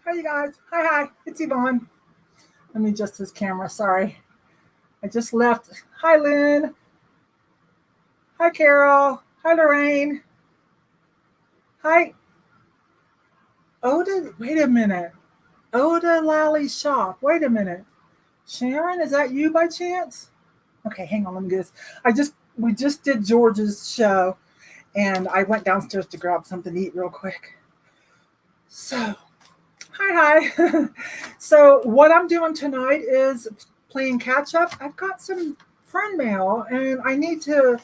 Hi, you guys. Hi. It's Yvonne. Let me adjust this camera. Sorry. I just left. Hi, Lynn. Hi, Carol. Hi, Lorraine. Hi, Oda. Wait a minute. Oda Lally Shop. Wait a minute. Sharon, is that you by chance? Okay, hang on. Let me do this. We just did George's show, and I went downstairs to grab something to eat real quick. So, hi. So, what I'm doing tonight is playing catch up. I've got some friend mail, and I need to,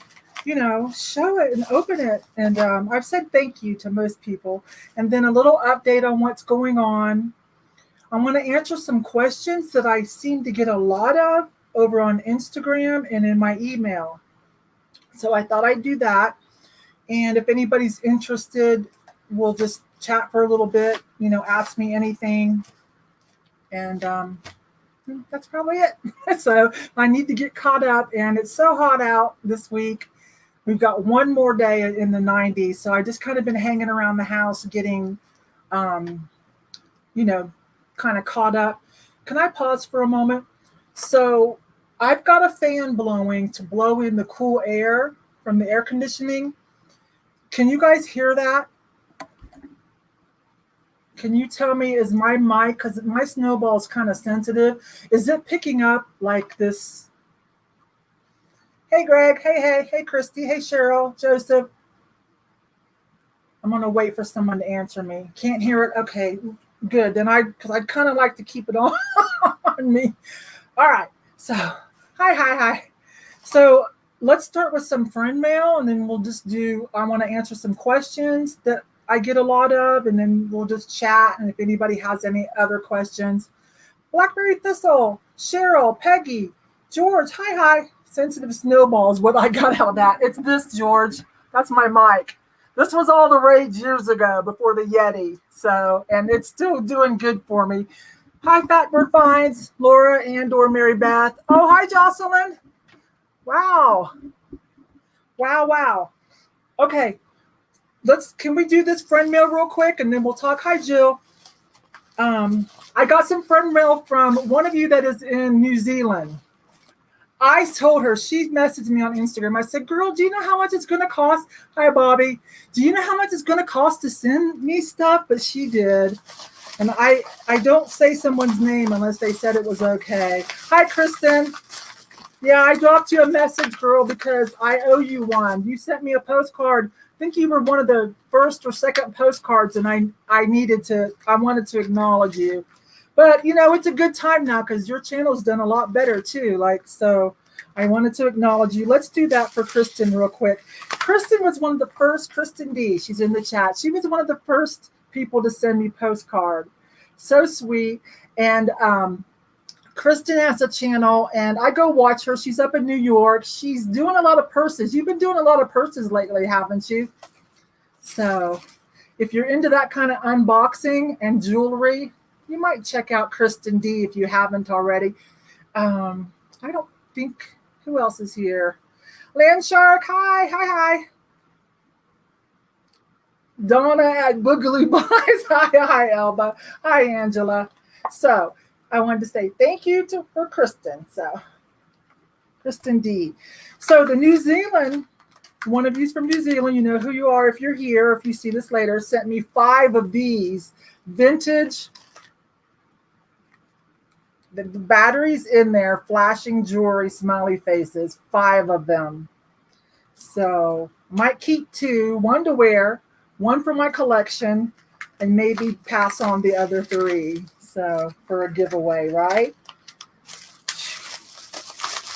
show it and open it. And I've said thank you to most people, and then a little update on what's going on. I want to answer some questions that I seem to get a lot of over on Instagram and in my email. So I thought I'd do that. And if anybody's interested, we'll just chat for a little bit, ask me anything. And that's probably it. So I need to get caught up, and it's so hot out this week. We've got one more day in the 90s. So I just kind of been hanging around the house getting, um, you know, kind of caught up. Can I pause for a moment? So I've got a fan blowing to blow in the cool air from the air conditioning. Can you guys hear that? Can you tell me, is my mic, because my snowball is kind of sensitive, is it picking up like this? Hey, Greg. Hey, Christy. Hey, Cheryl, Joseph. I'm going to wait for someone to answer me. Can't hear it? Okay, good. Then because I'd kind of like to keep it on, on me. All right. So, hi. So let's start with some friend mail, and then we'll just I want to answer some questions that I get a lot of, and then we'll just chat. And if anybody has any other questions, Blackberry Thistle, Cheryl, Peggy, George, hi. Sensitive snowball is what I got out of that. It's this, George. That's my mic. This was all the rage years ago before the Yeti. So, and it's still doing good for me. Hi, Fatbird Finds, Laura and/or Mary Beth. Oh, hi, Jocelyn. Wow. Okay, can we do this friend mail real quick, and then we'll talk. Hi, Jill. I got some friend mail from one of you that is in New Zealand. I told her, she messaged me on Instagram. I said, girl, do you know how much it's going to cost? Hi, Bobby. Do you know how much it's going to cost to send me stuff? But she did. And I don't say someone's name unless they said it was okay. Hi, Kristin. Yeah, I dropped you a message, girl, because I owe you one. You sent me a postcard. I think you were one of the first or second postcards, and I wanted to acknowledge you. But, it's a good time now because your channel's done a lot better, too. So I wanted to acknowledge you. Let's do that for Kristin real quick. Kristin was one of the first, Kristin D, she's in the chat. She was one of the first people to send me postcard. So sweet. And Kristin has a channel, and I go watch her. She's up in New York. She's doing a lot of purses. You've been doing a lot of purses lately, haven't you? So if you're into that kind of unboxing and jewelry, you might check out Kristin D if you haven't already. I don't think, who else is here? Land Shark, hi. Donna at Boogaloo Buys, hi, Elba. Hi, Angela. So I wanted to say thank you for Kristin. So Kristin D. So the New Zealand, one of you's from New Zealand, you know who you are if you're here, if you see this later, sent me 5 of these vintage. The batteries in there, flashing jewelry, smiley faces, 5 of them. So might keep 2, 1 to wear, 1 for my collection, and maybe pass on the other 3. So for a giveaway, right?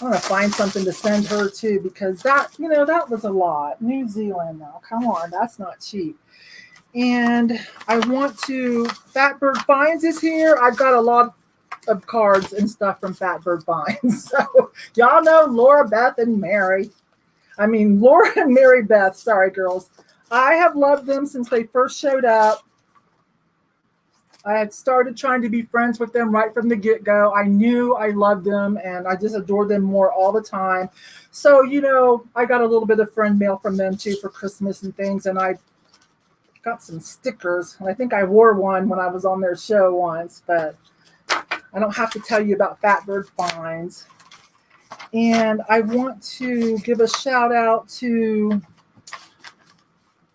I want to find something to send her too, because that was a lot. New Zealand now, come on, that's not cheap. And I want to, Fatbird Finds is here. I've got a lot of cards and stuff from Fatbird Finds. So y'all know Laura, Beth, and Mary. Laura and Mary Beth. Sorry, girls. I have loved them since they first showed up. I had started trying to be friends with them right from the get-go. I knew I loved them, and I just adored them more all the time. So, I got a little bit of friend mail from them, too, for Christmas and things, and I Got some stickers. I think I wore one when I was on their show once, but I don't have to tell you about Fatbird Finds. And I want to give a shout out to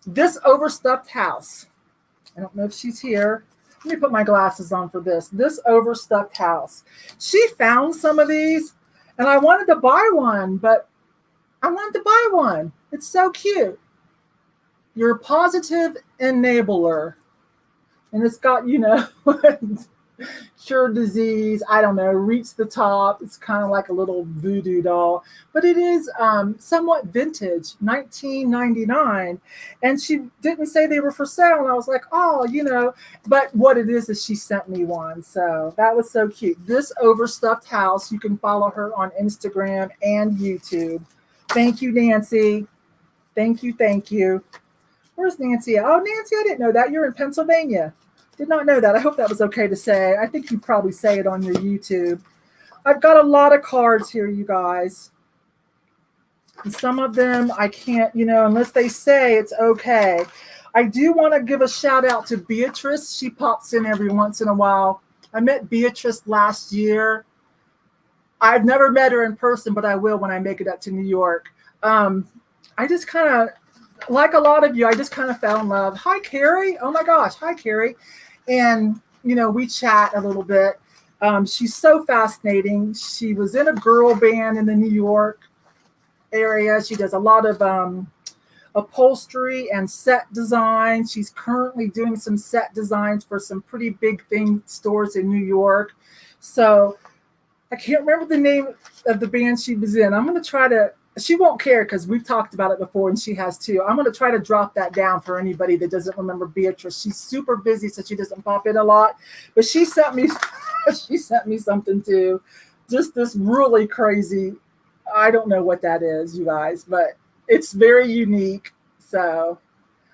this overstuffed house. I don't know if she's here. Let me put my glasses on for this. This overstuffed house. She found some of these, and I wanted to buy one, but I wanted to buy one. It's so cute. You're a positive enabler. And it's got, cure disease, I don't know, reach the top. It's kind of like a little voodoo doll, but it is somewhat vintage, 1999. And she didn't say they were for sale. And I was like, oh, but what it is she sent me one. So that was so cute. This overstuffed house, you can follow her on Instagram and YouTube. Thank you, Nancy. Thank you. Thank you. Where's Nancy? Oh, Nancy, I didn't know that. You're in Pennsylvania. Did not know that. I hope that was okay to say. I think you probably say it on your YouTube. I've got a lot of cards here, you guys. And some of them I can't, unless they say it's okay. I do want to give a shout out to Beatrice. She pops in every once in a while. I met Beatrice last year. I've never met her in person, but I will when I make it up to New York. I just kind of, like a lot of you, I just kind of fell in love. Hi, Carrie. Oh my gosh. Hi, Carrie. And, we chat a little bit. She's so fascinating. She was in a girl band in the New York area. She does a lot of upholstery and set design. She's currently doing some set designs for some pretty big stores in New York. So I can't remember the name of the band she was in. I'm going to try to, she won't care because we've talked about it before and she has too. I'm going to try to drop that down for anybody that doesn't remember Beatrice. She's super busy, so she doesn't pop in a lot. But she sent me something too. Just this really crazy, I don't know what that is, you guys, but it's very unique. So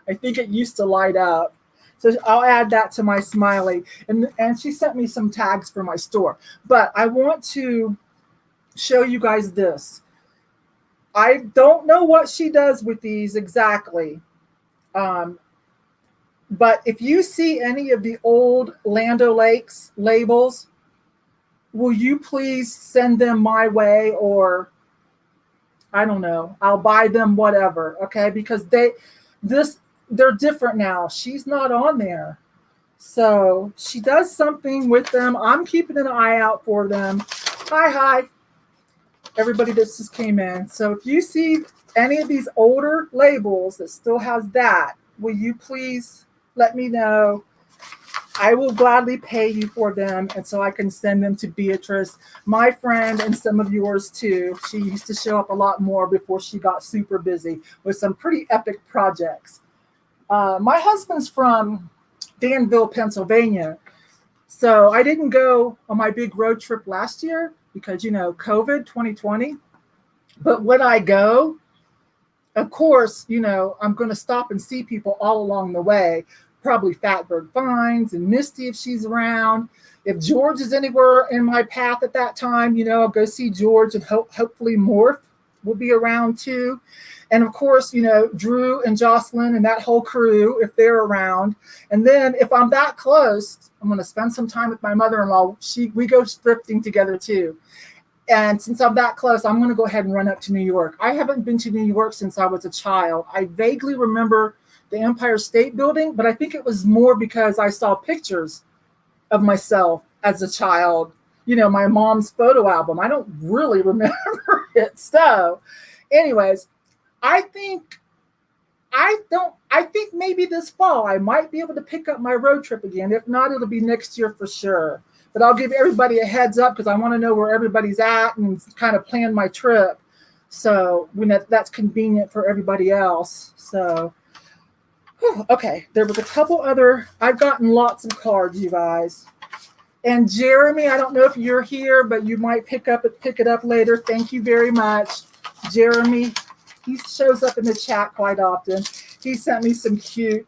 I think it used to light up. So I'll add that to my smiley. And she sent me some tags for my store. But I want to show you guys this. I don't know what she does with these exactly. But if you see any of the old Land O'Lakes labels, will you please send them my way, or I don't know, I'll buy them, whatever. Okay. Because they're different now. She's not on there. So she does something with them. I'm keeping an eye out for them. Hi. Everybody that just came in. So if you see any of these older labels that still has that, will you please let me know? I will gladly pay you for them, and so I can send them to Beatrice, my friend, and some of yours too. She used to show up a lot more before she got super busy with some pretty epic projects. My husband's from Danville, Pennsylvania. So I didn't go on my big road trip last year because, COVID 2020. But when I go, of course, I'm going to stop and see people all along the way. Probably Fatbird Finds and Misty if she's around. If George is anywhere in my path at that time, I'll go see George, and hopefully Morph will be around too. And of course, Drew and Jocelyn and that whole crew, if they're around. And then if I'm that close, I'm going to spend some time with my mother-in-law. We go thrifting together too. And since I'm that close, I'm going to go ahead and run up to New York. I haven't been to New York since I was a child. I vaguely remember the Empire State Building, but I think it was more because I saw pictures of myself as a child, my mom's photo album. I don't really remember it. So anyways, I think maybe this fall I might be able to pick up my road trip again. If not, it'll be next year for sure. But I'll give everybody a heads up because I want to know where everybody's at and kind of plan my trip. So when that's convenient for everybody else. So, okay. There was a couple other, I've gotten lots of cards, you guys. And Jeremy, I don't know if you're here, but you might pick it up later. Thank you very much. Jeremy, he shows up in the chat quite often. He sent me some cute,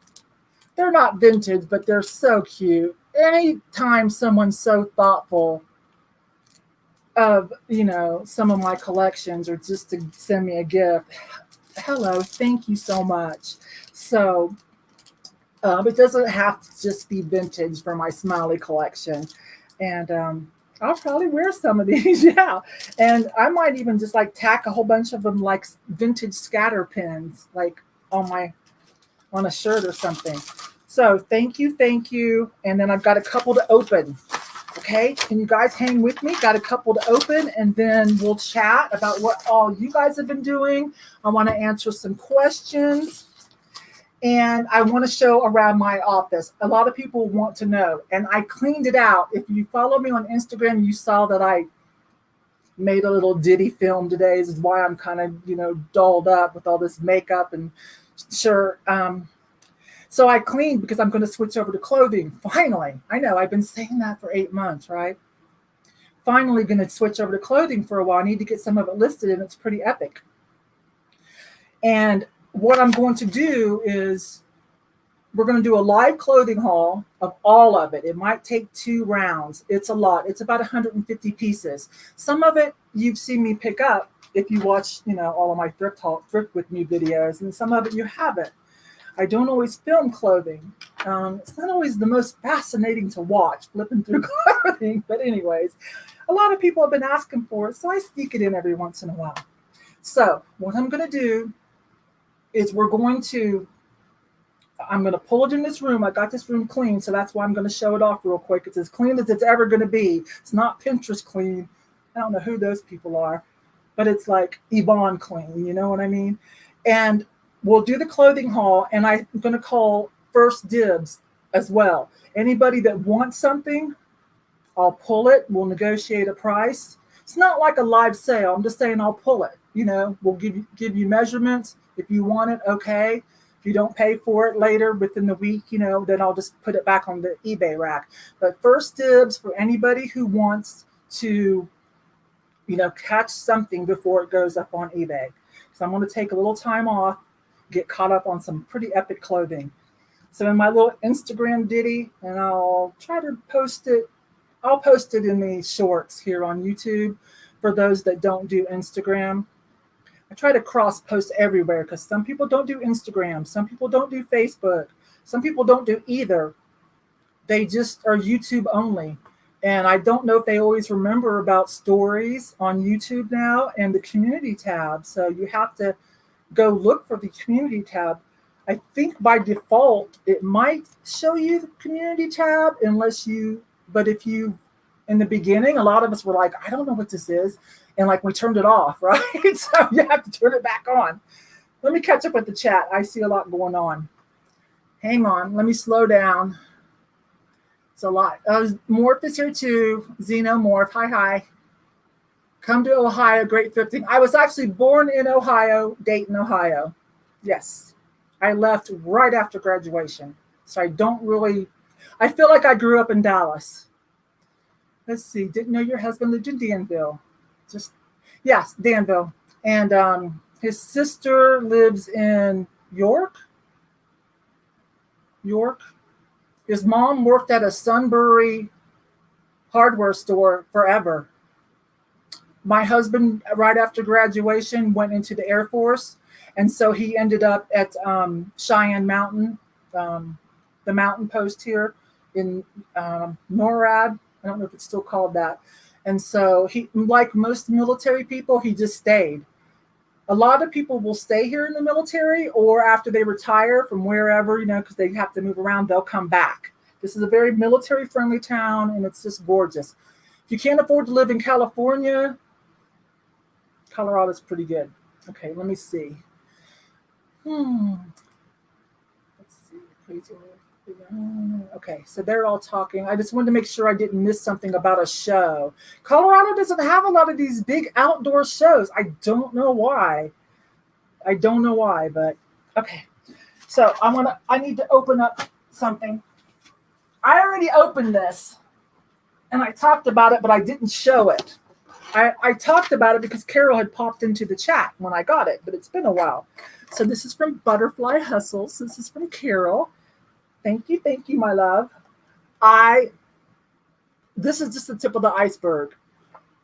they're not vintage, but they're so cute. Anytime someone's so thoughtful of, some of my collections or just to send me a gift, hello, thank you so much. So It doesn't have to just be vintage for my Smiley collection. And I'll probably wear some of these, yeah. And I might even just like tack a whole bunch of them like vintage scatter pins, like on a shirt or something. So thank you, thank you. And then I've got a couple to open. Okay, can you guys hang with me? Got a couple to open, and then we'll chat about what all you guys have been doing. I want to answer some questions. And I want to show around my office. A lot of people want to know, and I cleaned it out. If you follow me on Instagram, you saw that I made a little ditty film today. This is why I'm kind of, dolled up with all this makeup and sure. So I cleaned because I'm going to switch over to clothing. Finally, I know I've been saying that for 8 months, right? Finally going to switch over to clothing for a while. I need to get some of it listed, and it's pretty epic. And what I'm going to do is we're going to do a live clothing haul of all of it. It might take 2 rounds. It's a lot. It's about 150 pieces. Some of it you've seen me pick up if you watch, all of my thrift with me videos, and some of it you haven't. I don't always film clothing. It's not always the most fascinating to watch, flipping through clothing. But anyways, a lot of people have been asking for it, so I sneak it in every once in a while. So what I'm going to do is I'm going to pull it in this room. I got this room clean, so that's why I'm going to show it off real quick. It's as clean as it's ever going to be. It's not Pinterest clean. I don't know who those people are, but it's like Yvonne clean, you know what I mean? And we'll do the clothing haul, and I'm going to call first dibs as well. Anybody that wants something, I'll pull it. We'll negotiate a price. It's not like a live sale. I'm just saying I'll pull it. We'll give you measurements. If you want it, okay. If you don't pay for it later within the week, then I'll just put it back on the eBay rack. But first dibs for anybody who wants to, catch something before it goes up on eBay. So I'm going to take a little time off, get caught up on some pretty epic clothing. So in my little Instagram ditty, and I'll try to post it. I'll post it in the shorts here on YouTube for those that don't do Instagram. I try to cross post everywhere because some people don't do Instagram. Some people don't do Facebook. Some people don't do either. They just are YouTube only. And I don't know if they always remember about stories on YouTube now and the community tab. So you have to go look for the community tab. I think by default, it might show you the community tab but if you, in the beginning, a lot of us were like, I don't know what this is. And like we turned it off, right? So you have to turn it back on. Let me catch up with the chat. I see a lot going on. Hang on. Let me slow down. It's a lot. Morph is here too. Xenomorph. Hi. Come to Ohio. Great thrifting. I was actually born in Ohio, Dayton, Ohio. Yes. I left right after graduation. So I feel like I grew up in Dallas. Let's see. Didn't know your husband lived in Danville. Yes, Danville. And his sister lives in York. His mom worked at a Sunbury hardware store forever. My husband, right after graduation, went into the Air Force. And so he ended up at Cheyenne Mountain, the mountain post here in NORAD. I don't know if it's still called that. And so he, like most military people, he just stayed. A lot of people will stay here in the military, or after they retire from wherever, because they have to move around, they'll come back. This is a very military-friendly town, and it's just gorgeous. If you can't afford to live in California, Colorado's pretty good. Okay, let me see. Let's see. Crazy. Okay, so they're all talking. I just wanted to make sure I didn't miss something about a show. Colorado doesn't have a lot of these big outdoor shows. I don't know why, but okay. So I need to open up something. I already opened this and I talked about it, but I didn't show it. I talked about it because Carol had popped into the chat when I got it, but it's been a while. So this is from Butterfly Hustles. This is from Carol. Thank you, my love. This is just the tip of the iceberg.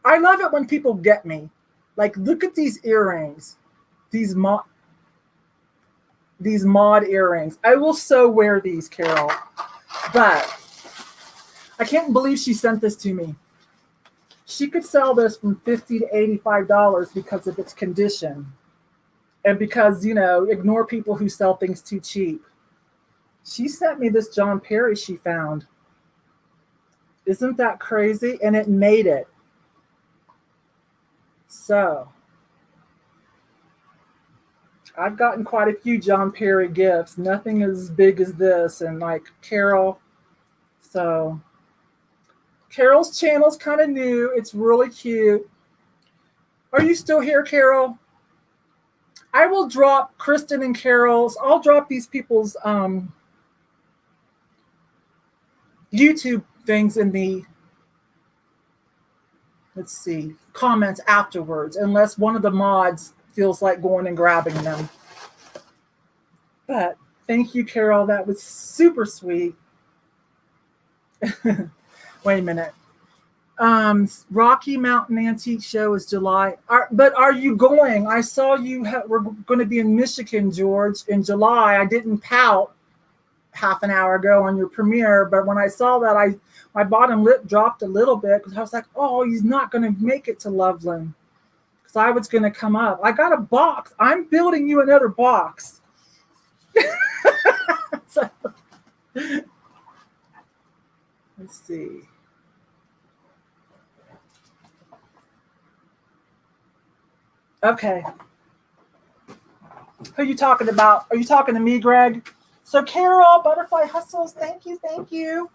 I love it when people get me. Like, look at these earrings. These these mod earrings. I will so wear these, Carol. But I can't believe she sent this to me. She could sell this from $50 to $85 because of its condition. And because, ignore people who sell things too cheap. She sent me this John Perry she found. Isn't that crazy? And it made it. So, I've gotten quite a few John Perry gifts. Nothing as big as this. And like Carol. So, Carol's channel's kind of new. It's really cute. Are you still here, Carol? I will drop Kristin and Carol's. I'll drop these people's YouTube things in the, let's see, comments afterwards, unless one of the mods feels like going and grabbing them. But thank you, Carol. That was super sweet. Wait a minute. Rocky Mountain Antique Show is July. But are you going? I saw you were going to be in Michigan, George, in July. I didn't pout half an hour ago on your premiere, but when I saw that, my bottom lip dropped a little bit because I was like, oh, he's not going to make it to Loveland. Because I was going to come up. I got a box. I'm building you another box. So, let's see. Okay. Who are you talking about? Are you talking to me, Greg? So Carol, Butterfly Hustles, thank you, thank you.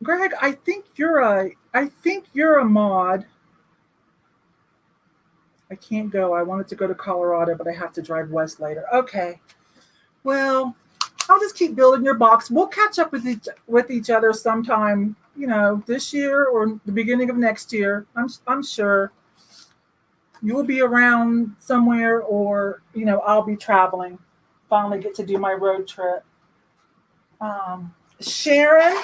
Greg, I think you're a mod. I can't go. I wanted to go to Colorado, but I have to drive west later. Okay. Well, I'll just keep building your box. We'll catch up with each other sometime, this year or the beginning of next year. I'm sure you'll be around somewhere, or I'll be traveling. Finally get to do my road trip. Sharon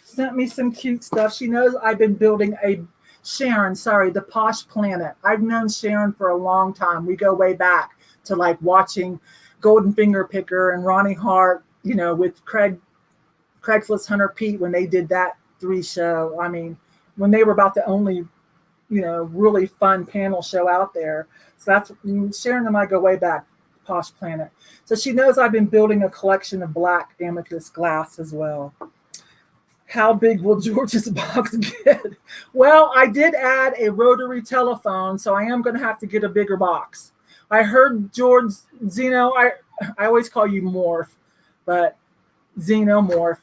sent me some cute stuff. She knows I've been building the Posh Planet. I've known Sharon for a long time. We go way back to like watching Golden Finger Picker and Ronnie Hart, with Craigslist Hunter Pete when they did that 3 show. I mean, when they were about the only, really fun panel show out there. So that's Sharon and I go way back, Posh Planet. So she knows I've been building a collection of black amethyst glass as well. How big will George's box get? Well, I did add a rotary telephone, so I am going to have to get a bigger box. I heard George Zeno, I always call you Morph, but Xenomorph.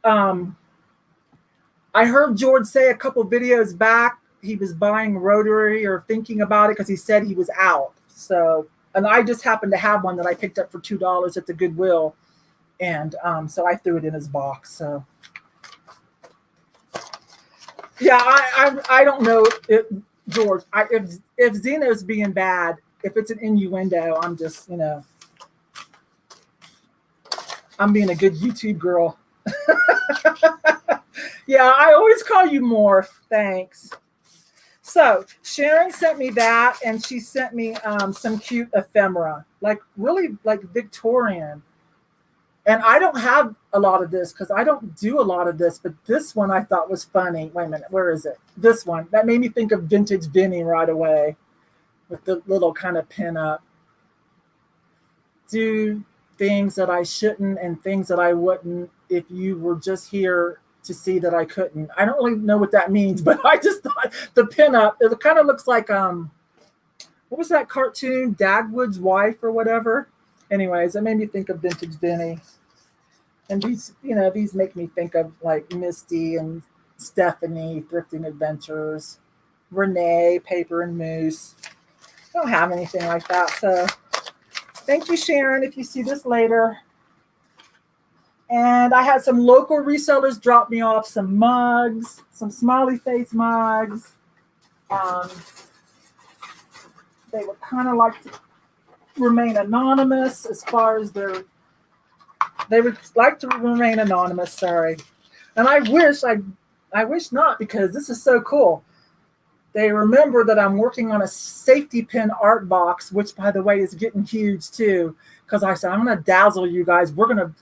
I heard George say a couple videos back he was buying rotary or thinking about it because he said he was out. So, and I just happened to have one that I picked up for $2 at the Goodwill, and so I threw it in his box. So, yeah, I don't know if George. If Zeno's being bad, if it's an innuendo, I'm just I'm being a good YouTube girl. Yeah, I always call you Morph. Thanks. So Sharon sent me that, and she sent me some cute ephemera, like really like Victorian. And I don't have a lot of this because I don't do a lot of this, but this one I thought was funny. Wait a minute, where is it? This one. That made me think of Vintage Vinny right away with the little kind of pin up. Do things that I shouldn't and things that I wouldn't if you were just here to see that I couldn't. I don't really know what that means, but I just thought the pinup, it kind of looks like, what was that cartoon, Dagwood's Wife or whatever? Anyways, it made me think of Vintage Vinny. And these, these make me think of like Misty and Stephanie, Thrifting Adventures, Renee, Paper and Moose. I don't have anything like that. So thank you, Sharon, if you see this later. And I had some local resellers drop me off some mugs, some smiley face mugs. They would kind of like to remain anonymous as far as they would like to remain anonymous, sorry. And I wish not, because this is so cool. they remember that I'm working on a safety pin art box, which, by the way, is getting huge too. Because I said, I'm going to dazzle you guys. We're going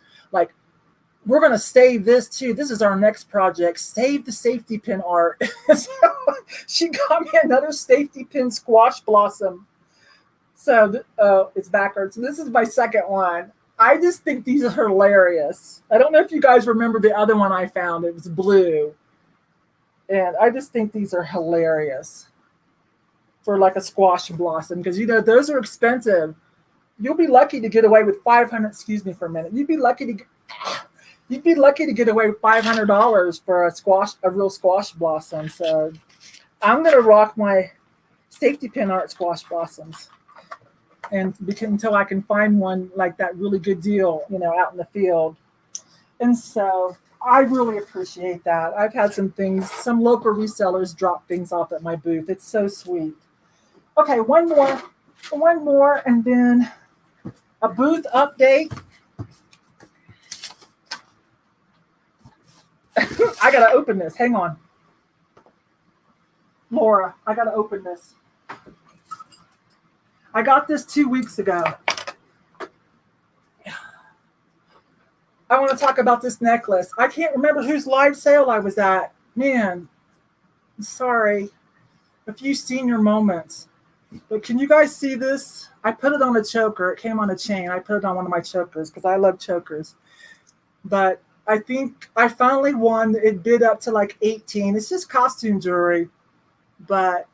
to save this too. This is our next project. Save the safety pin art. So she got me another safety pin squash blossom. So it's backwards. So this is my second one. I just think these are hilarious. I don't know if you guys remember the other one I found. It was blue. And I just think these are hilarious for like a squash blossom, because, you know, those are expensive. You'll be lucky to get away with 500. Excuse me for a minute. You'd be lucky to get away with $500 for a real squash blossom. So I'm gonna rock my safety pin art squash blossoms, and until I can find one like that really good deal, you know, out in the field. And so I really appreciate that. I've had some local resellers drop things off at my booth. It's so sweet. Okay, one more, and then a booth update. I gotta open this. Hang on. Laura, I gotta open this. I got this 2 weeks ago. I want to talk about this necklace. I can't remember whose live sale I was at. Man, I'm sorry. A few senior moments. But can you guys see this? I put it on a choker. It came on a chain. I put it on one of my chokers because I love chokers. But I think I finally won. It bid up to like 18. It's just costume jewelry. But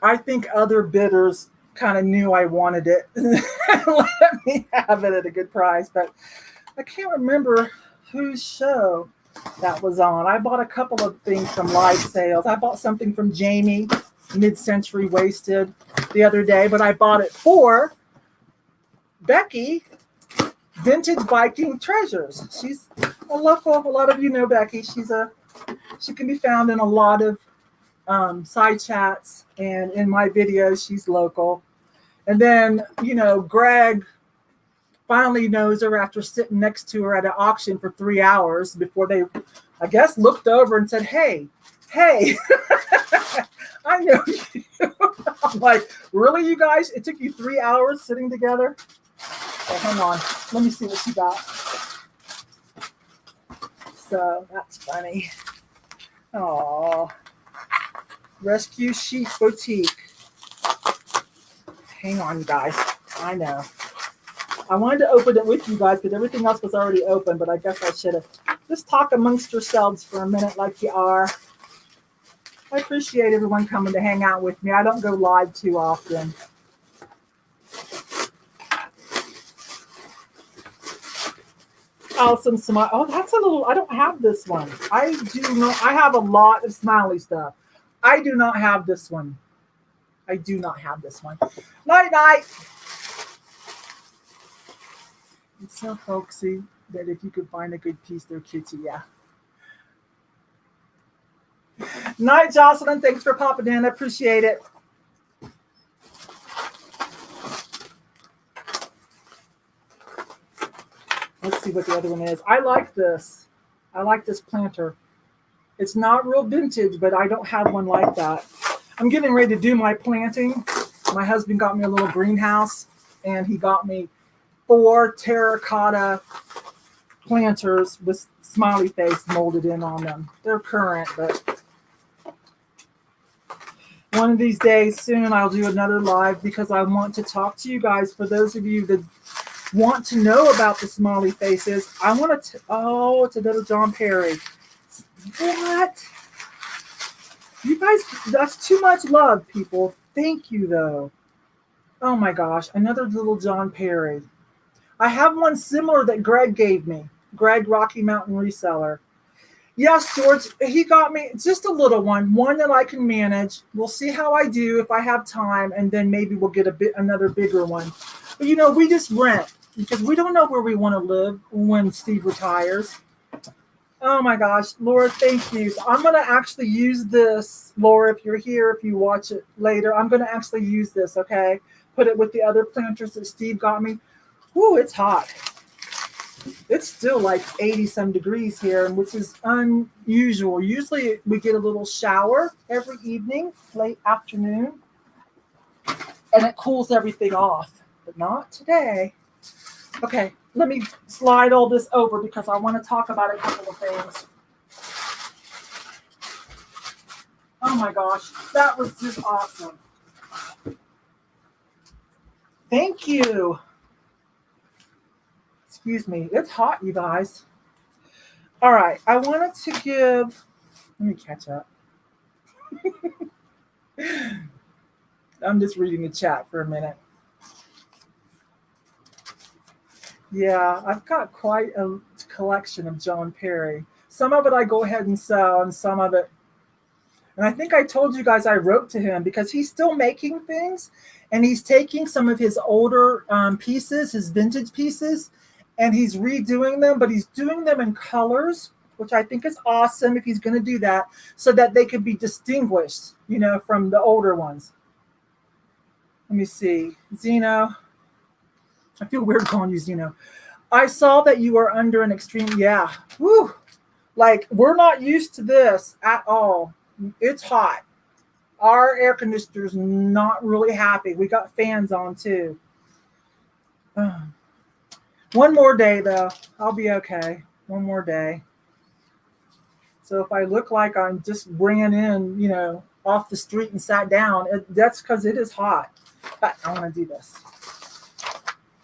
I think other bidders kind of knew I wanted it. Let me have it at a good price. But I can't remember whose show that was on. I bought a couple of things from live sales. I bought something from Jamie, Mid-Century Wasted, the other day. But I bought it for Becky, Vintage Viking Treasures. She's a local. A lot of you know Becky. She can be found in a lot of side chats, and in my videos she's local. And then, you know, Greg finally knows her after sitting next to her at an auction for 3 hours before they, I guess, looked over and said, hey, I know you. I'm like, really, you guys? It took you 3 hours sitting together? Oh, hang on. Let me see what she got. So that's funny. Oh, Rescue Chic Boutique. Hang on, you guys. I know. I wanted to open it with you guys because everything else was already open, but I guess I should have. Just talk amongst yourselves for a minute like you are. I appreciate everyone coming to hang out with me. I don't go live too often. Oh, some smile. Oh, that's a little. I don't have this one. I do not. I have a lot of smiley stuff. I do not have this one. I do not have this one. Night, night. It's so folksy that if you could find a good piece, they're cutesy. Yeah. Night, Jocelyn. Thanks for popping in. I appreciate it. Let's see what the other one is. I like this. I like this planter. It's not real vintage, but I don't have one like that. I'm getting ready to do my planting. My husband got me a little greenhouse, and he got me 4 terracotta planters with smiley face molded in on them. They're current, but one of these days soon I'll do another live because I want to talk to you guys. For those of you that want to know about the smiley faces, I want to. Oh, it's another John Perry. What? You guys, that's too much love, people. Thank you, though. Oh my gosh, another little John Perry. I have one similar that Greg gave me. Greg, Rocky Mountain Reseller. Yes, George, he got me just a little one that I can manage. We'll see how I do if I have time, and then maybe we'll get another bigger one. But, you know, we just rent because we don't know where we want to live when Steve retires. Oh my gosh, Laura, thank you. I'm going to actually use this, Laura, if you're here, if you watch it later, I'm going to actually use this, okay? Put it with the other planters that Steve got me. Ooh, it's hot. It's still like 80 some degrees here, which is unusual. Usually we get a little shower every evening, late afternoon, and it cools everything off, but not today. Okay, let me slide all this over because I want to talk about a couple of things. Oh my gosh, that was just awesome. Thank you. Excuse me, it's hot, you guys. All right, I wanted to give, let me catch up. I'm just reading the chat for a minute. Yeah, I've got quite a collection of John Perry. Some of it I go ahead and sell, and some of it, and I think I told you guys I wrote to him because he's still making things, and he's taking some of his older pieces, his vintage pieces, and he's redoing them, but he's doing them in colors, which I think is awesome if he's going to do that, so that they could be distinguished, from the older ones. Let me see. Zeno. I feel weird calling you Zeno. I saw that you are under an extreme, yeah. Woo. Like, we're not used to this at all. It's hot. Our air conditioner's not really happy. We got fans on too. One more day though. I'll be okay. One more day. So if I look like I'm just ran in, off the street and sat down, that's because it is hot. But I want to do this.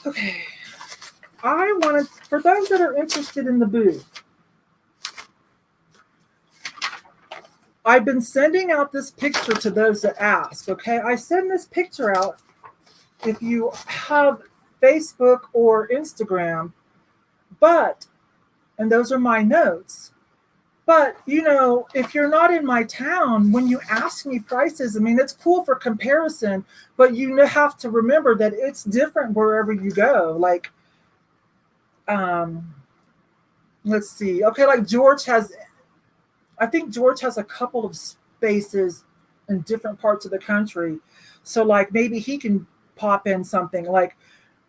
Okay. I want to, for those that are interested in the booth, I've been sending out this picture to those that ask, okay? I send this picture out if you have Facebook or Instagram, and those are my notes. But, if you're not in my town, when you ask me prices, I mean, it's cool for comparison, but you have to remember that it's different wherever you go. Like, let's see. Okay, like I think George has a couple of spaces in different parts of the country. So like maybe he can pop in something like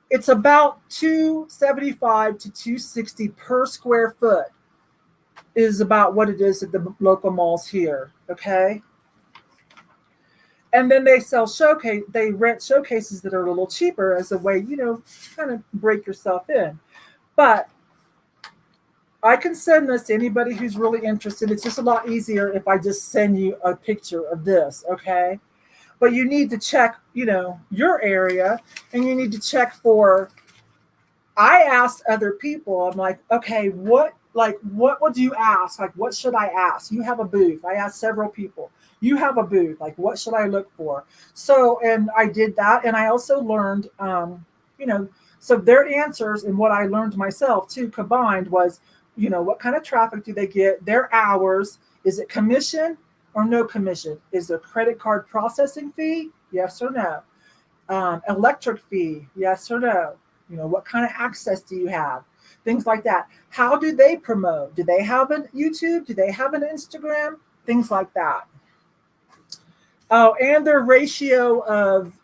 it's about $275 to $260 per square foot is about what it is at the local malls here. Okay. And then they rent showcases that are a little cheaper as a way, kind of break yourself in. But I can send this to anybody who's really interested. It's just a lot easier if I just send you a picture of this, okay? But you need to check, your area, and you need to check for, I asked other people, I'm like, okay, what would you ask? Like, what should I ask? You have a booth. I asked several people. You have a booth. Like, what should I look for? So, and I did that. And I also learned, so their answers and what I learned myself too combined was, what kind of traffic do they get? Their hours. Is it commission or no commission? Is there credit card processing fee? Yes or no? Electric fee? Yes or no? What kind of access do you have? Things like that. How do they promote? Do they have an YouTube? Do they have an Instagram? Things like that. Oh, and their ratio of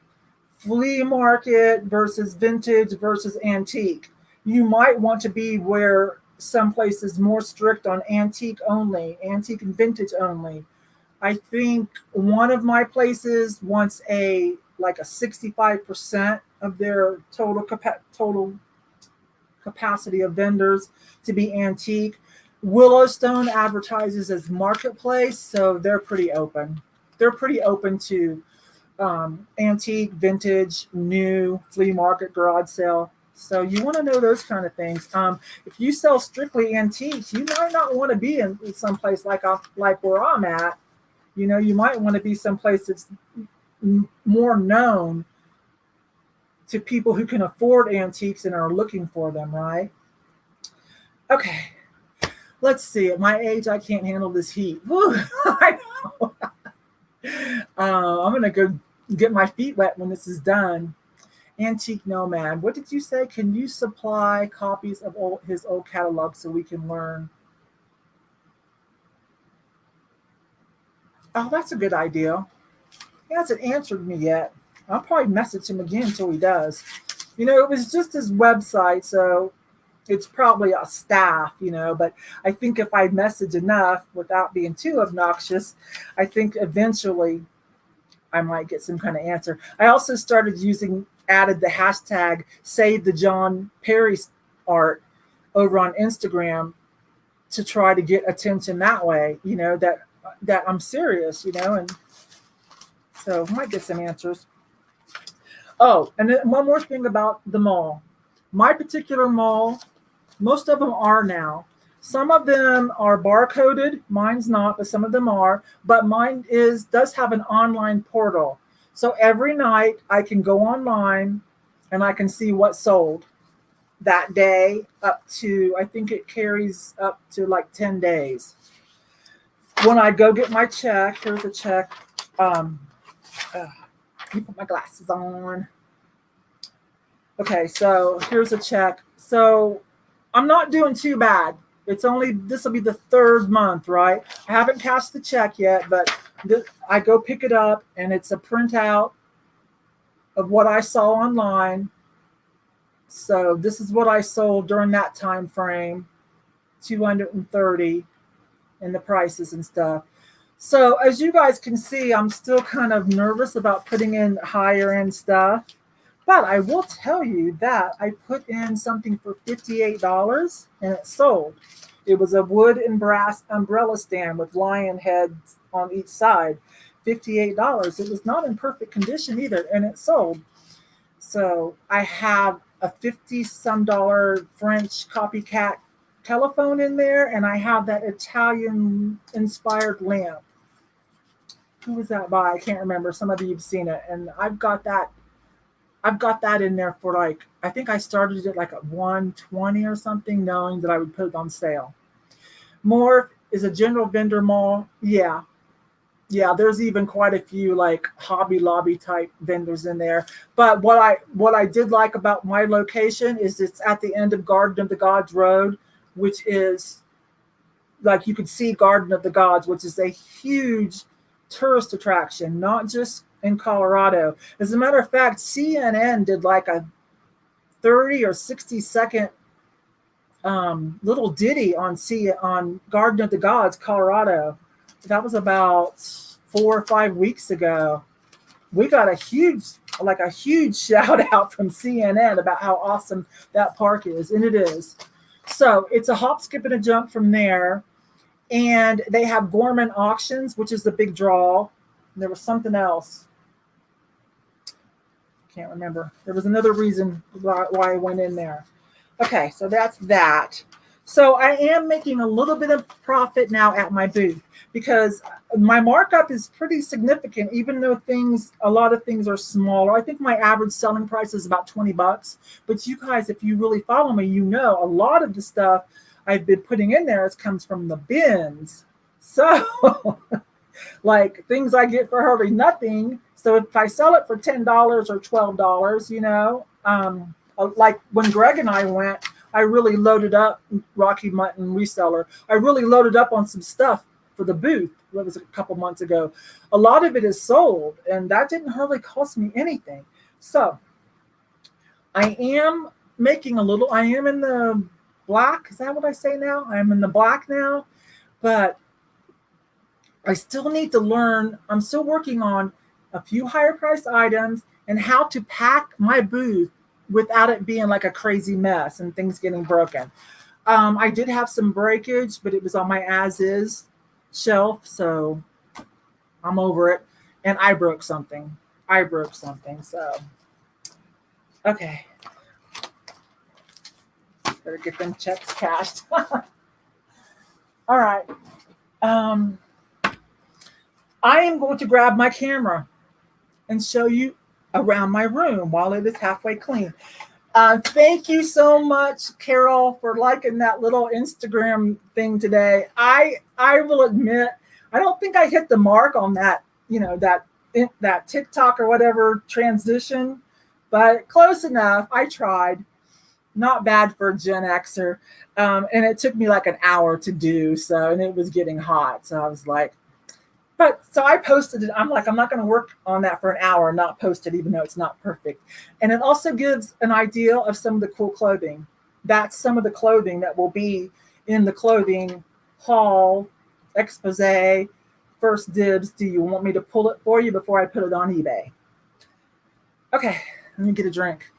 flea market versus vintage versus antique. You might want to be where some places more strict on antique and vintage only. I think one of my places wants a 65% of their total capacity of vendors to be antique. Willowstone advertises as marketplace, so they're pretty open. They're pretty open to antique, vintage, new, flea market, garage sale. So you want to know those kind of things. If you sell strictly antiques, you might not want to be in some place like where I'm at. You might want to be someplace that's more known to people who can afford antiques and are looking for them, right? Okay, let's see. At my age, I can't handle this heat. Woo, I know. I'm going to go get my feet wet when this is done. Antique Nomad. What did you say? Can you supply copies of his old catalog so we can learn? Oh, that's a good idea. He hasn't answered me yet. I'll probably message him again until he does. It was just his website, so it's probably a staff, but I think if I message enough without being too obnoxious, I think eventually I might get some kind of answer. I also added the hashtag Save the John Perry art over on Instagram to try to get attention that way, that I'm serious, and so I might get some answers. Oh, and then one more thing about the mall. My particular mall, most of them are now. Some of them are barcoded. Mine's not, but some of them are. But mine does have an online portal. So every night I can go online and I can see what sold that day up to, I think it carries up to like 10 days. When I go get my check, here's a check. Let me put my glasses on. Okay, so here's a check. So I'm not doing too bad. This will be the third month, right? I haven't cashed the check yet, but I go pick it up and it's a printout of what I saw online. So this is what I sold during that time frame, 230, and the prices and stuff. So as you guys can see, I'm still kind of nervous about putting in higher end stuff. But I will tell you that I put in something for $58 and it sold. It was a wood and brass umbrella stand with lion heads on each side. $58. It was not in perfect condition either, and it sold. So I have a $50-some French copycat telephone in there, and I have that Italian-inspired lamp. Who was that by? I can't remember. Some of you have seen it, and I've got that in there for like, I think I started it like at $120 or something, knowing that I would put it on sale. More is a general vendor mall. Yeah, there's even quite a few like Hobby Lobby type vendors in there. But what I did like about my location is it's at the end of Garden of the Gods Road, which is like, you could see Garden of the Gods, which is a huge tourist attraction, not just in Colorado. As a matter of fact, CNN did like a 30 or 60-second little ditty on Garden of the Gods, Colorado. That was about 4 or 5 weeks ago. We got a huge shout out from CNN about how awesome that park is, and it is. So it's a hop, skip, and a jump from there. And they have Gorman auctions, which is the big draw. And there was something else. Can't remember. There was another reason why I went in there. Okay, so that's that. So I am making a little bit of profit now at my booth because my markup is pretty significant, even though a lot of things are smaller. I think my average selling price is about $20. But you guys, if you really follow me, you know a lot of the stuff I've been putting in there comes from the bins. So like things I get for hardly nothing. So if I sell it for $10 or $12, like when Greg and I went, I really loaded up Rocky Mutton Reseller. I really loaded up on some stuff for the booth. That was a couple months ago. A lot of it is sold, and that didn't hardly cost me anything. So I am making I am in the black. Is that what I say now? I'm in the black now, but I still need to learn. I'm still working on a few higher priced items and how to pack my booth without it being like a crazy mess and things getting broken. I did have some breakage, but it was on my as-is shelf, so I'm over it. And I broke something. So okay. Better get them checks cashed. All right. I am going to grab my camera and show you around my room while it is halfway clean. Thank you so much, Carol, for liking that little Instagram thing today. I will admit, I don't think I hit the mark on that, that TikTok or whatever transition, but close enough. I tried. Not bad for a Gen Xer. And it took me like an hour to do so, and it was getting hot. So I was like, so I posted it. I'm like, I'm not going to work on that for an hour and not post it, even though it's not perfect. And it also gives an idea of some of the cool clothing that's some of the clothing that will be in the clothing haul, expose, first dibs. Do you want me to pull it for you before I put it on eBay? Okay, let me get a drink.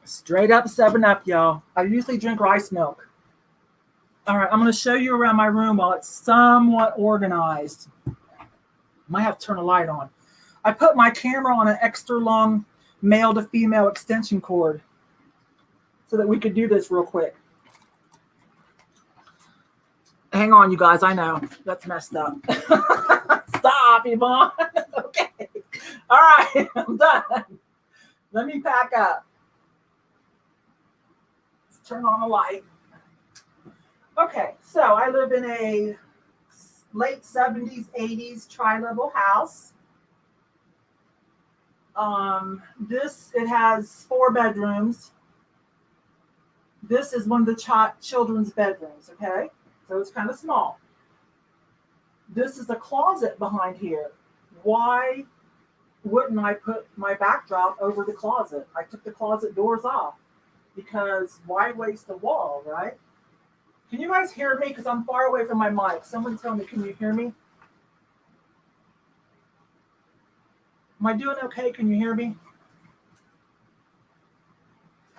Straight up 7-Up, y'all. I usually drink rice milk. All right, I'm going to show you around my room while it's somewhat organized. Might have to turn a light on. I put my camera on an extra long male to female extension cord so that we could do this real quick. Hang on, you guys. I know that's messed up. Stop, Yvonne. Okay. All right, I'm done. Let me pack up. Let's turn on the light. Okay, so I live in a late 70s, 80s tri-level house. It has 4 bedrooms. This is one of the children's bedrooms, okay? So it's kind of small. This is a closet behind here. Why wouldn't I put my backdrop over the closet? I took the closet doors off because why waste the wall, right? Can you guys hear me? Because I'm far away from my mic. Someone tell me, can you hear me? Am I doing okay? Can you hear me?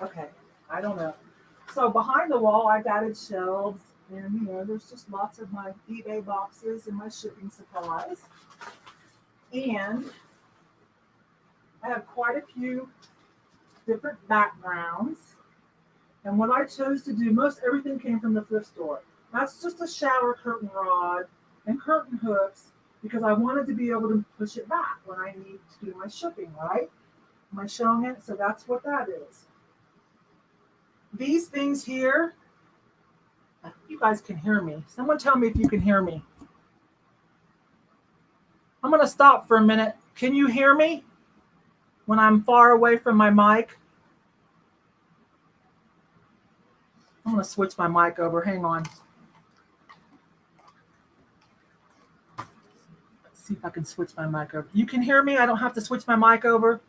Okay, I don't know. So behind the wall, I've added shelves, and there's just lots of my eBay boxes and my shipping supplies. And I have quite a few different backgrounds. And what I chose to do, most everything came from the thrift store. That's just a shower curtain rod and curtain hooks because I wanted to be able to push it back when I need to do my shipping, right? Am I showing it? So that's what that is. These things here, you guys can hear me. Someone tell me if you can hear me. I'm going to stop for a minute. Can you hear me when I'm far away from my mic? I'm going to switch my mic over. Hang on. Let's see if I can switch my mic over. You can hear me? I don't have to switch my mic over?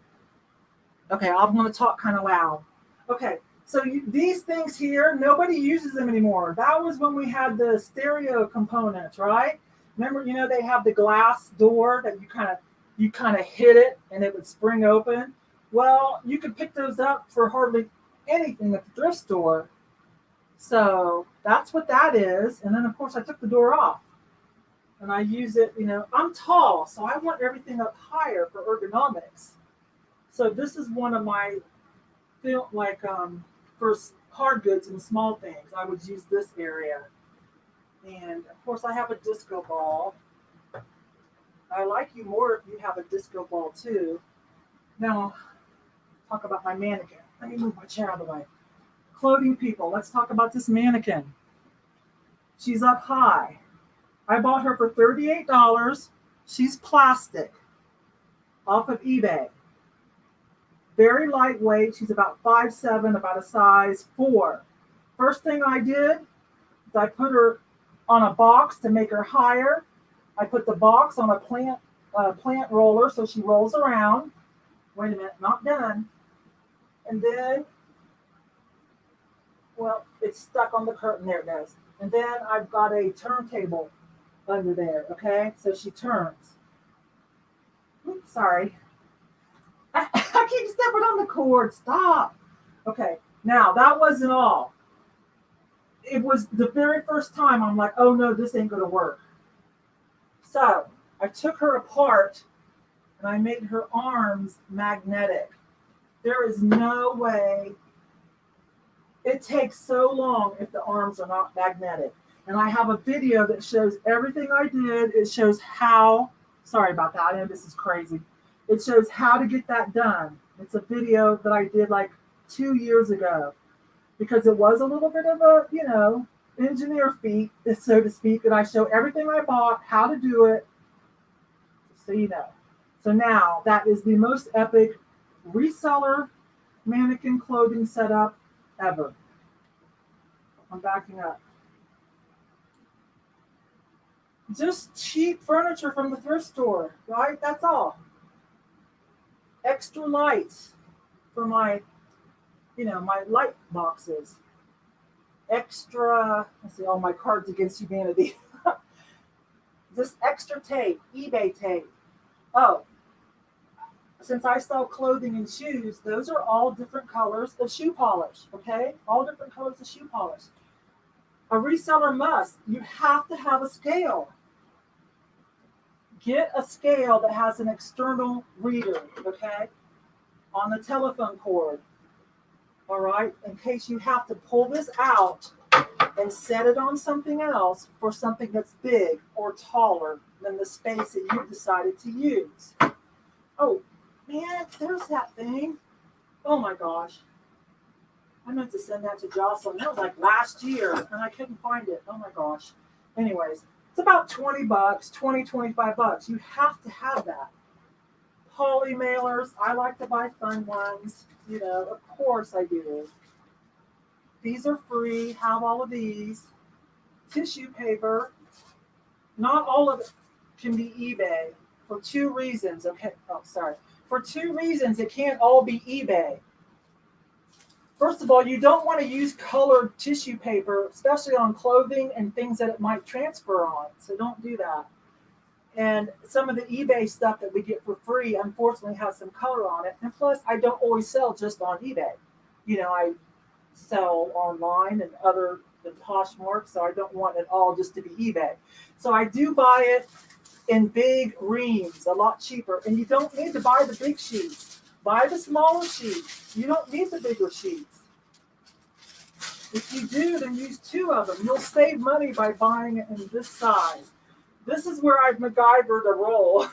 Okay, I'm going to talk kind of loud. Okay, so these things here, nobody uses them anymore. That was when we had the stereo components, right? Remember, they have the glass door that you kind of hit it and it would spring open. Well, you could pick those up for hardly anything at the thrift store. So that's what that is. And then, of course, I took the door off. And I use it, I'm tall, so I want everything up higher for ergonomics. So this is one of my, for hard goods and small things, I would use this area. And, of course, I have a disco ball. I like you more if you have a disco ball, too. Now, talk about my mannequin. Let me move my chair out of the way. Clothing people, let's talk about this mannequin. She's up high. I bought her for $38. She's plastic off of eBay. Very lightweight. She's about 5'7", about a size 4. First thing I did is I put her on a box to make her higher. I put the box on a plant roller so she rolls around. Wait a minute, not done. And then, well, it's stuck on the curtain. There it goes. And then I've got a turntable under there, okay? So she turns. Oops, sorry. I keep stepping on the cord. Stop. Okay, now that wasn't all. It was the very first time I'm like, oh no, this ain't going to work. So I took her apart and I made her arms magnetic. There is no way. It takes so long if the arms are not magnetic. And I have a video that shows everything I did. It shows how, sorry about that, I know this is crazy. It shows how to get that done. It's a video that I did like 2 years ago because it was a little bit of a, engineer feat, so to speak. And I show everything I bought, how to do it, so you know. So now that is the most epic reseller mannequin clothing setup ever. I'm backing up. Just cheap furniture from the thrift store, right? That's all. Extra lights for my my light boxes. Extra, let's see, all my cards against humanity. This extra tape, eBay tape. Oh, since I sell clothing and shoes, those are all different colors of shoe polish, okay? All different colors of shoe polish. A reseller must. You have to have a scale. Get a scale that has an external reader, okay? On the telephone cord, all right? In case you have to pull this out and set it on something else for something that's big or taller than the space that you've decided to use. Oh, man, there's that thing. Oh my gosh. I meant to send that to Jocelyn. That was like last year, and I couldn't find it. Oh my gosh. Anyways, it's about $20, $25. You have to have that. Poly mailers. I like to buy fun ones. Of course I do. These are free. Have all of these. Tissue paper. Not all of it can be eBay for two reasons. Okay. Oh, sorry. For two reasons, it can't all be eBay. First of all, you don't want to use colored tissue paper, especially on clothing and things that it might transfer on. So don't do that. And some of the eBay stuff that we get for free, unfortunately, has some color on it. And plus, I don't always sell just on eBay. I sell online and other than Poshmark, so I don't want it all just to be eBay. So I do buy it in big reams, a lot cheaper. And you don't need to buy the big sheets. Buy the smaller sheets. You don't need the bigger sheets. If you do, then use two of them. You'll save money by buying it in this size. This is where I've MacGyvered a roll.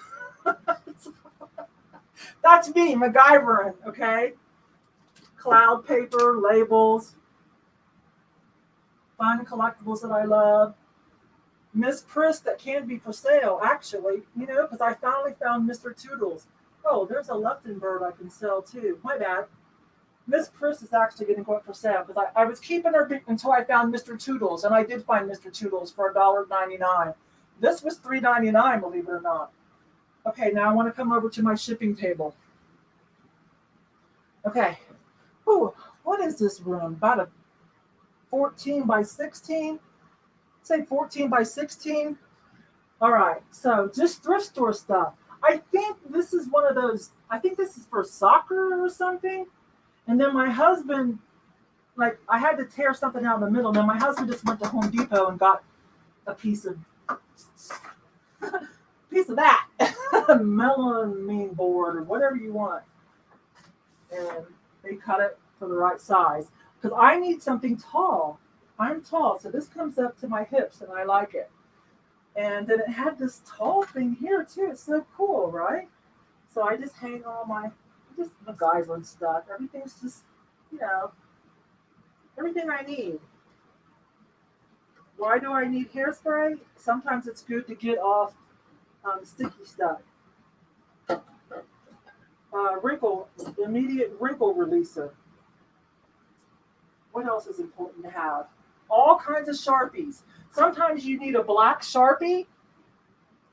That's me, MacGyvering, okay? Cloud paper, labels, fun collectibles that I love. Miss Pris that can be for sale, actually, because I finally found Mr. Toodles. Oh, there's a Lefton I can sell too. My bad. Miss Pris is actually going to go up for sale because I was keeping her until I found Mr. Toodles, and I did find Mr. Toodles for $1.99. This was $3.99, believe it or not. Okay, now I want to come over to my shipping table. Okay. Ooh, what is this room? About a 14 by 16? Say 14 by 16. All right, so just thrift store stuff. I think this is one of those, I think this is for soccer or something. And then my husband, I had to tear something out in the middle. Then my husband just went to Home Depot and got a piece of that melamine board or whatever you want. And they cut it for the right size. Because I need something tall. I'm tall, so this comes up to my hips, and I like it. And then it had this tall thing here, too. It's so cool, right? So I just hang all my, just MacGyver and stuff. Everything's just, everything I need. Why do I need hairspray? Sometimes it's good to get off sticky stuff. Immediate wrinkle releaser. What else is important to have? All kinds of Sharpies. Sometimes you need a black Sharpie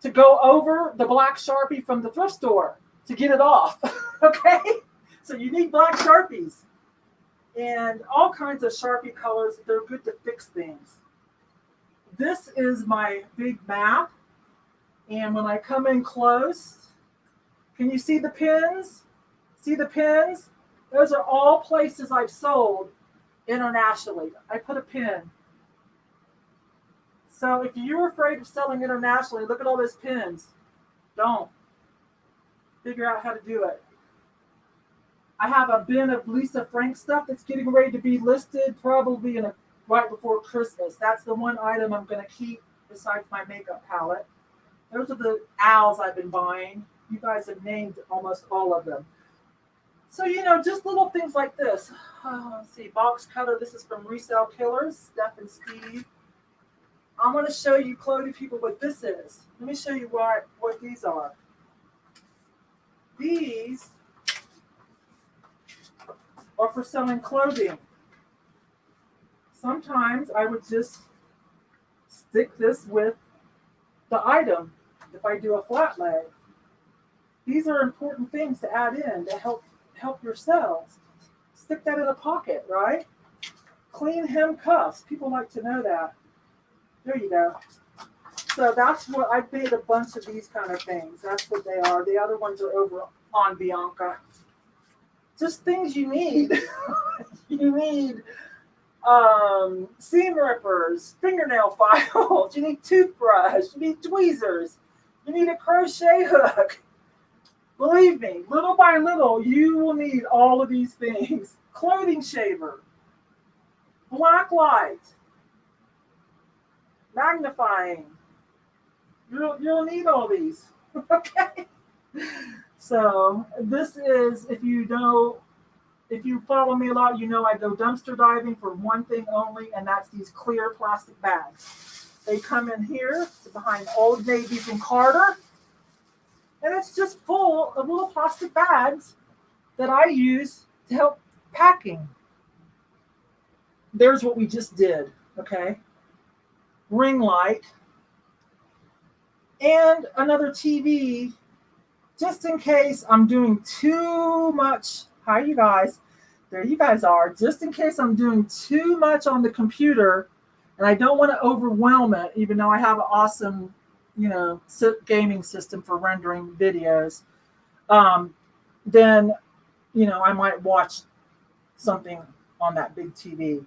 to go over the black Sharpie from the thrift store to get it off. Okay? So you need black Sharpies. And all kinds of Sharpie colors. They're good to fix things. This is my big map. And when I come in close, can you see the pins? See the pins? Those are all places I've sold internationally. I put a pin. So if you're afraid of selling internationally, look at all those pins. Don't. Figure out how to do it. I have a bin of Lisa Frank stuff that's getting ready to be listed probably right before Christmas. That's the one item I'm going to keep besides my makeup palette. Those are the owls I've been buying. You guys have named almost all of them. So, just little things like this. Let's see, box cutter. This is from Resale Killers, Steph and Steve. I'm going to show you, clothing people, what this is. Let me show you what these are. These are for selling clothing. Sometimes I would just stick this with the item if I do a flat lay. These are important things to add in to help your sales. stick that in a pocket, right? Clean hem cuffs. People like to know that. There you go. So that's what I made a bunch of these kind of things. That's what they are. The other ones are over on Bianca. Just things you need. You need seam rippers, fingernail files. You need toothbrush. You need tweezers. You need a crochet hook. Believe me, little by little, you will need all of these things. Clothing shaver, black light, magnifying. You'll need all these. Okay. So this is, if you follow me a lot, you know I go dumpster diving for one thing only, and that's these clear plastic bags. They come in here behind Old Navy's and Carter, and it's just full of little plastic bags that I use to help packing. There's what we just did, okay? Ring light. And another TV, just in case I'm doing too much. Hi, you guys. There you guys are. Just in case I'm doing too much on the computer and I don't want to overwhelm it, even though I have an awesome, gaming system for rendering videos, then, I might watch something on that big TV.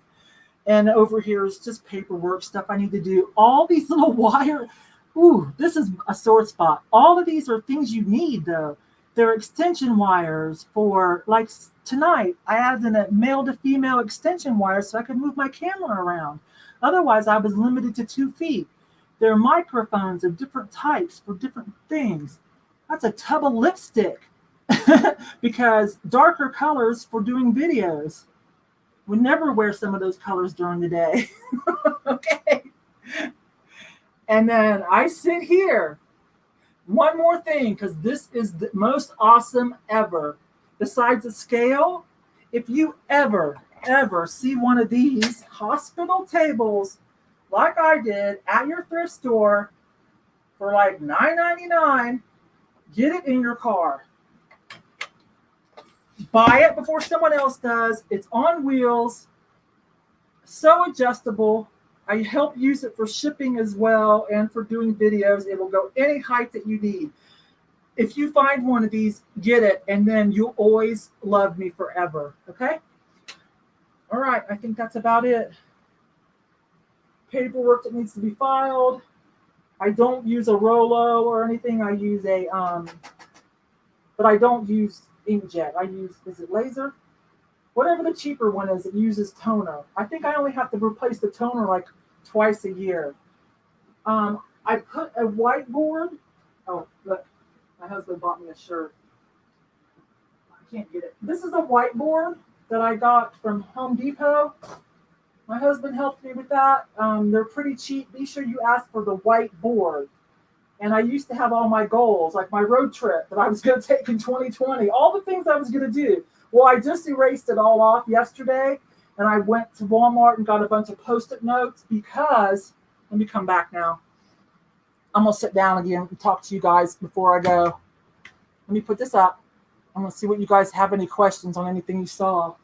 And over here is just paperwork, stuff I need to do. All these little wire. Ooh, this is a sore spot. All of these are things you need, though. They're extension wires for, like tonight, I added a male to female extension wire so I could move my camera around. Otherwise, I was limited to 2 feet. There are microphones of different types for different things. That's a tub of lipstick because darker colors for doing videos. Would never wear some of those colors during the day. Okay. And then I sit here. One more thing, because this is the most awesome ever. Besides the scale, if you ever see one of these hospital tables like I did at your thrift store for like $9.99, get it in your car. Buy it before someone else does. It's on wheels, so adjustable. I help use it for shipping as well and for doing videos. It will go any height that you need. If you find one of these, get it, and then you'll always love me forever, okay? All right, I think that's about it. Paperwork that needs to be filed. I don't use a Rolo or anything. I use but I don't use inkjet. I use, is it laser? Whatever the cheaper one is, it uses toner. I think I only have to replace the toner like twice a year. I put a whiteboard. Oh, look, my husband bought me a shirt. I can't get it. This is a whiteboard that I got from Home Depot. My husband helped me with that. They're pretty cheap. Be sure you ask for the whiteboard. And I used to have all my goals, like my road trip that I was going to take in 2020, all the things I was going to do. Well, I just erased it all off yesterday, and I went to Walmart and got a bunch of Post-it notes because, let me come back now. I'm going to sit down again and talk to you guys before I go. Let me put this up. I'm going to see what you guys have any questions on anything you saw.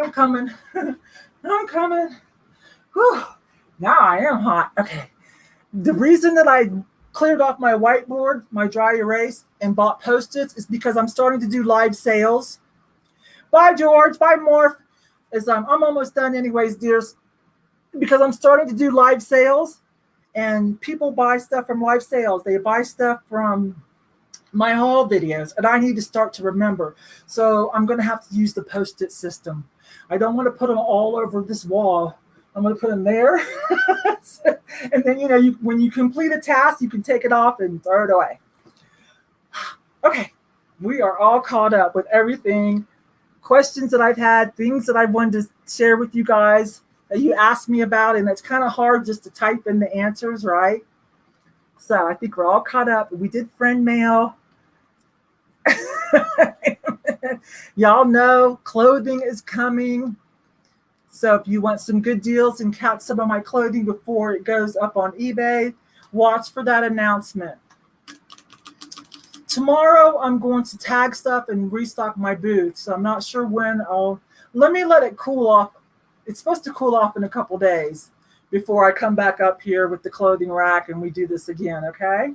I'm coming. I'm coming. Whew. Now I am hot. Okay. The reason that I cleared off my whiteboard, my dry erase, and bought Post-its is because I'm starting to do live sales. Bye, George. Bye, Morph. I'm almost done anyways, dears, because I'm starting to do live sales, and people buy stuff from live sales. They buy stuff from my haul videos, and I need to start to remember. So I'm going to have to use the Post-it system. I don't want to put them all over this wall. I'm going to put them there. And then, when you complete a task, you can take it off and throw it away. Okay. We are all caught up with everything. Questions that I've had, things that I wanted to share with you guys that you asked me about. And it's kind of hard just to type in the answers, right? So I think we're all caught up. We did friend mail. Y'all know clothing is coming. So if you want some good deals and catch some of my clothing before it goes up on eBay, watch for that announcement. tomorrow I'm going to tag stuff and restock my booth. So I'm not sure when let it cool off. It's supposed to cool off in a couple days before I come back up here with the clothing rack and we do this again, okay?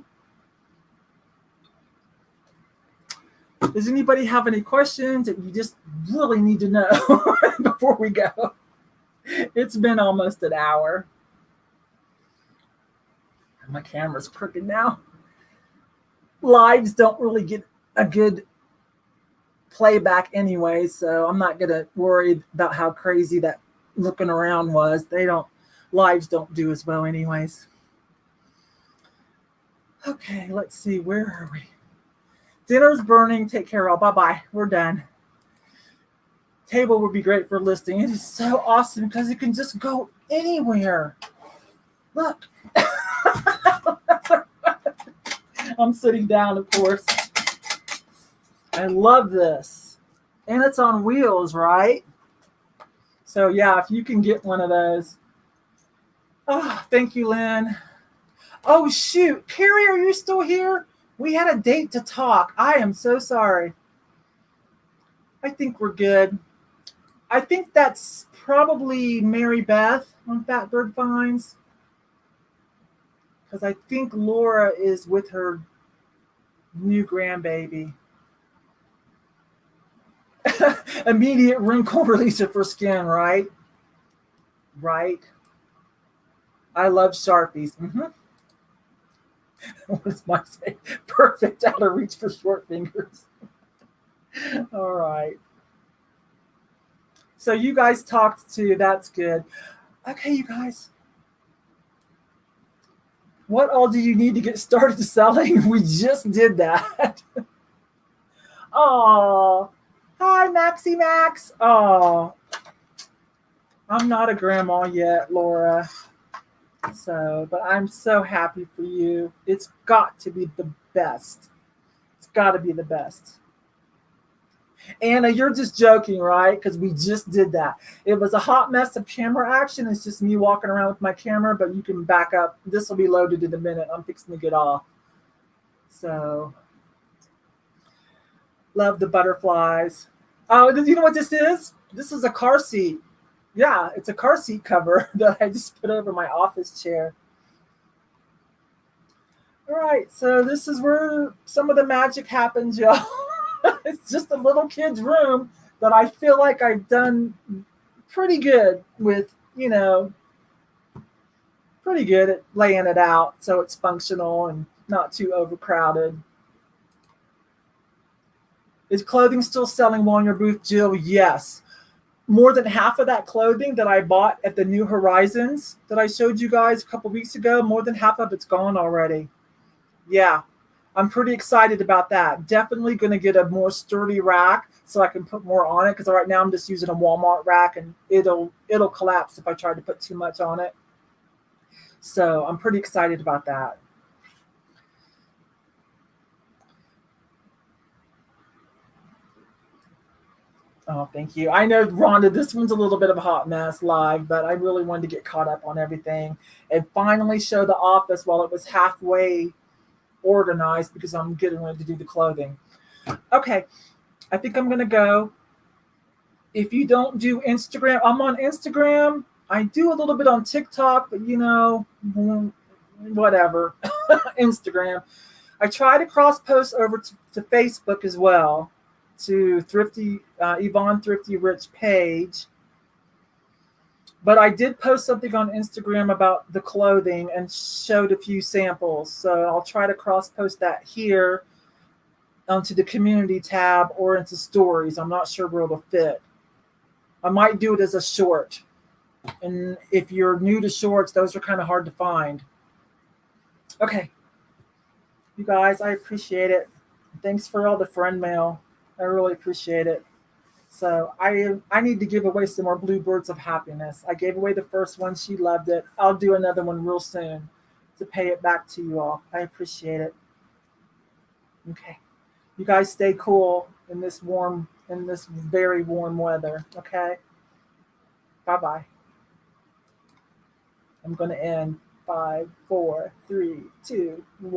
Does anybody have any questions that you just really need to know before we go? It's been almost an hour. My camera's crooked now. Lives don't really get a good playback anyway, so I'm not gonna worry about how crazy that looking around was. Lives don't do as well anyways. Okay, let's see, where are we? Dinner's burning. Take care, all. Bye-bye. We're done. Table would be great for listing. It is so awesome because it can just go anywhere. Look. I'm sitting down, of course. I love this. And it's on wheels, right? So, yeah, if you can get one of those. Oh, thank you, Lynn. Oh, shoot. Carrie, are you still here? We had a date to talk. I am so sorry. I think we're good. I think that's probably Mary Beth on Fatbird Finds. Because I think Laura is with her new grandbaby. Immediate wrinkle releaser for skin, right? Right. I love Sharpies. Mm-hmm. What does Mike say? Perfect, out of reach for short fingers. All right. So you guys talked too. That's good. Okay, you guys. What all do you need to get started selling? We just did that. Oh, hi, Maxie Max. Oh, I'm not a grandma yet, Laura. So, but I'm so happy for you. It's got to be the best. It's got to be the best. Anna, you're just joking, right? Because we just did that. It was a hot mess of camera action. It's just me walking around with my camera, but you can back up. This will be loaded in a minute. I'm fixing to get off. So, love the butterflies. Oh, you know what this is? This is a car seat. Yeah, it's a car seat cover that I just put over my office chair. All right, so this is where some of the magic happens, y'all. It's just a little kid's room that I feel like I've done pretty good with, pretty good at laying it out so it's functional and not too overcrowded. Is clothing still selling well in your booth, Jill? Yes. More than half of that clothing that I bought at the New Horizons that I showed you guys a couple weeks ago, more than half of it's gone already. Yeah, I'm pretty excited about that. Definitely going to get a more sturdy rack so I can put more on it, because right now I'm just using a Walmart rack and it'll collapse if I try to put too much on it. So I'm pretty excited about that. Oh, thank you. I know, Rhonda, this one's a little bit of a hot mess live, but I really wanted to get caught up on everything and finally show the office while it was halfway organized, because I'm getting ready to do the clothing. Okay, I think I'm going to go. If you don't do Instagram, I'm on Instagram. I do a little bit on TikTok, but whatever. Instagram. I try to cross post over to Facebook as well, to Thrifty Yvonne Thrifty Rich page. But I did post something on Instagram about the clothing and showed a few samples. So I'll try to cross post that here onto the community tab or into stories. I'm not sure where it'll fit. I might do it as a short. And if you're new to shorts, those are kind of hard to find. Okay. You guys, I appreciate it. Thanks for all the friend mail. I really appreciate it. So I need to give away some more Bluebirds of Happiness. I gave away the first one. She loved it. I'll do another one real soon to pay it back to you all. I appreciate it. Okay. You guys stay cool in this very warm weather. Okay. Bye-bye. I'm going to end 5, 4, 3, 2, 1.